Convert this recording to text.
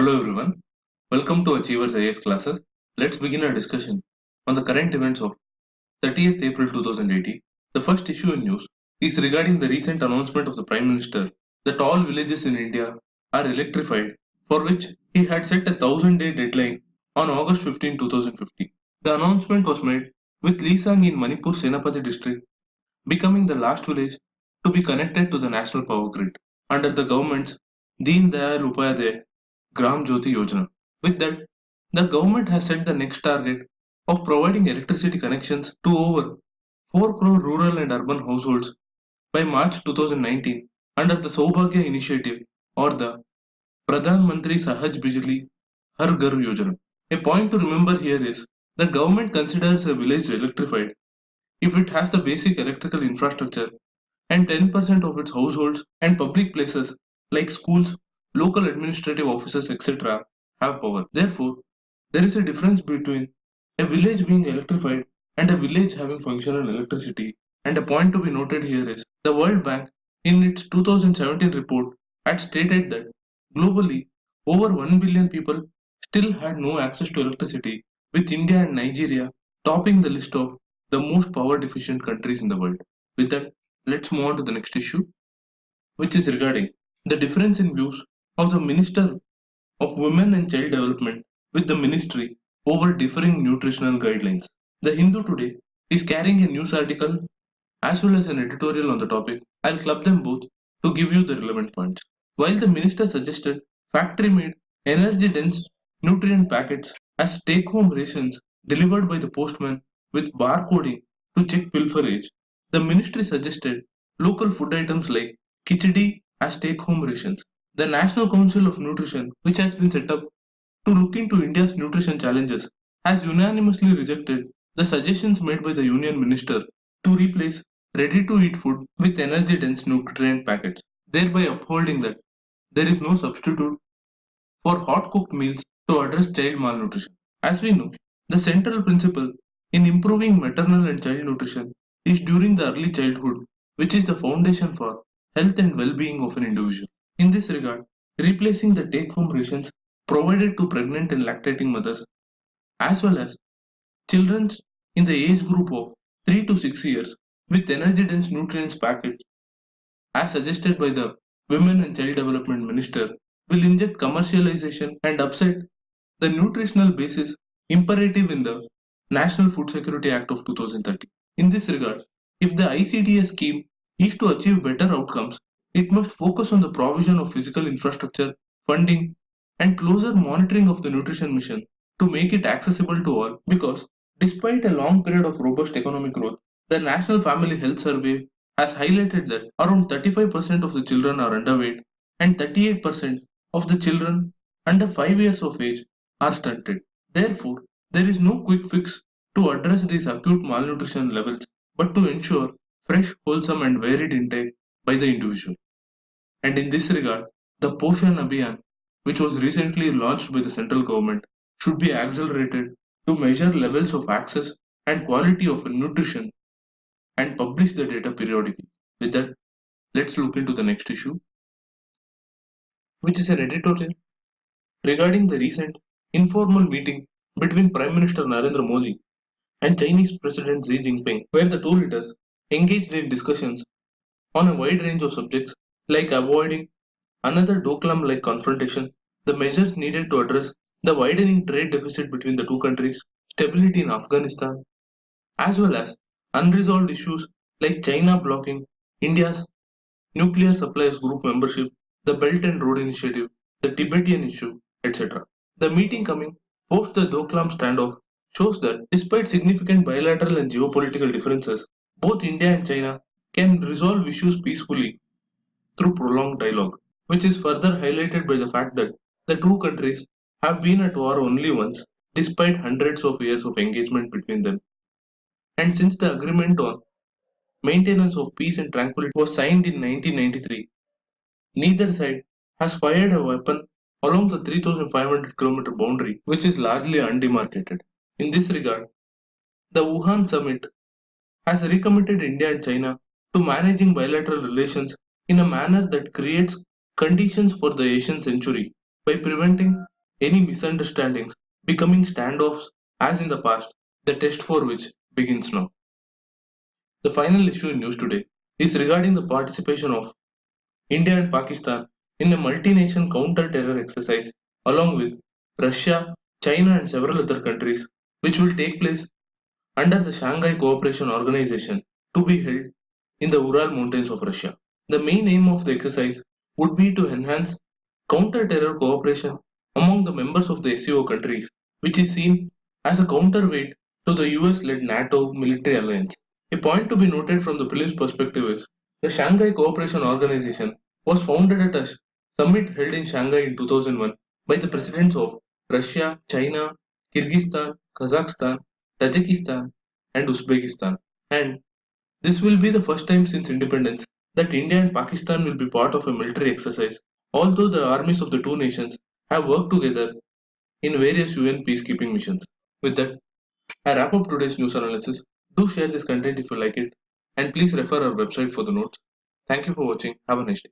Hello everyone, welcome to Achievers IAS classes. Let's begin our discussion on the current events of 30th April 2018. The first issue in news is regarding the recent announcement of the Prime Minister that all villages in India are electrified, for which he had set a 1000-day deadline on August 15, 2050. The announcement was made with Lisang in Manipur Senapati district becoming the last village to be connected to the national power grid under the government's Deen Dayal Upadhyay Gram Jyoti Yojana. With that, the government has set the next target of providing electricity connections to over 4 crore rural and urban households by March 2019 under the Saubhagya initiative or the Pradhan Mantri Sahaj Bijli Har Ghar Yojana. A point to remember here is the government considers a village electrified if it has the basic electrical infrastructure and 10% of its households and public places like schools, local administrative offices, etc. have power. Therefore, there is a difference between a village being electrified and a village having functional electricity. And a point to be noted here is the World Bank in its 2017 report had stated that globally over 1 billion people still had no access to electricity, with India and Nigeria topping the list of the most power deficient countries in the world. With that, let's move on to the next issue, which is regarding the difference in views of the Minister of Women and Child Development with the Ministry over differing nutritional guidelines. The Hindu today is carrying a news article as well as an editorial on the topic. I'll club them both to give you the relevant points. While the minister suggested factory made energy dense nutrient packets as take home rations delivered by the postman with barcoding to check pilferage, the ministry suggested local food items like khichdi as take home rations. The National Council of Nutrition, which has been set up to look into India's nutrition challenges, has unanimously rejected the suggestions made by the Union Minister to replace ready to eat food with energy dense nutrient packets, thereby upholding that there is no substitute for hot cooked meals to address child malnutrition. As we know, the central principle in improving maternal and child nutrition is during the early childhood, which is the foundation for health and well being of an individual. In this regard, replacing the take home rations provided to pregnant and lactating mothers, as well as children in the age group of 3 to 6 years with energy dense nutrients packets, as suggested by the Women and Child Development Minister, will inject commercialization and upset the nutritional basis imperative in the National Food Security Act of 2030. In this regard, if the ICDS scheme is to achieve better outcomes, it must focus on the provision of physical infrastructure, funding, and closer monitoring of the nutrition mission to make it accessible to all, because despite a long period of robust economic growth, the National Family Health Survey has highlighted that around 35% of the children are underweight and 38% of the children under 5 years of age are stunted. Therefore, there is no quick fix to address these acute malnutrition levels, but to ensure fresh, wholesome, and varied intake by the individual. And in this regard, the Poshan Abhiyan, which was recently launched by the central government, should be accelerated to measure levels of access and quality of nutrition and publish the data periodically. With that, let's look into the next issue, which is an editorial regarding the recent informal meeting between Prime Minister Narendra Modi and Chinese President Xi Jinping, where the two leaders engaged in discussions on a wide range of subjects like avoiding another Doklam like confrontation, the measures needed to address the widening trade deficit between the two countries, stability in Afghanistan, as well as unresolved issues like China blocking India's nuclear suppliers group membership, the Belt and Road Initiative, the Tibetan issue, etc. The meeting coming post the Doklam standoff shows that despite significant bilateral and geopolitical differences, both India and China can resolve issues peacefully through prolonged dialogue, which is further highlighted by the fact that the two countries have been at war only once, despite hundreds of years of engagement between them. And since the agreement on maintenance of peace and tranquility was signed in 1993, neither side has fired a weapon along the 3,500 km boundary, which is largely undemarcated. In this regard, the Wuhan summit has recommitted India and China to managing bilateral relations in a manner that creates conditions for the Asian century by preventing any misunderstandings becoming standoffs as in the past, the test for which begins now. The final issue in news today is regarding the participation of India and Pakistan in a multination counter-terror exercise along with Russia, China and several other countries, which will take place under the Shanghai Cooperation Organization to be held in the Ural Mountains of Russia. The main aim of the exercise would be to enhance counter-terror cooperation among the members of the SCO countries, which is seen as a counterweight to the US-led NATO military alliance. A point to be noted from the prelims perspective is the Shanghai Cooperation Organization was founded at a summit held in Shanghai in 2001 by the presidents of Russia, China, Kyrgyzstan, Kazakhstan, Tajikistan, and Uzbekistan. And this will be the first time since independence that India and Pakistan will be part of a military exercise, although the armies of the two nations have worked together in various UN peacekeeping missions. With that, I wrap up today's news analysis. Do share this content if you like it, and please refer our website for the notes. Thank you for watching. Have a nice day.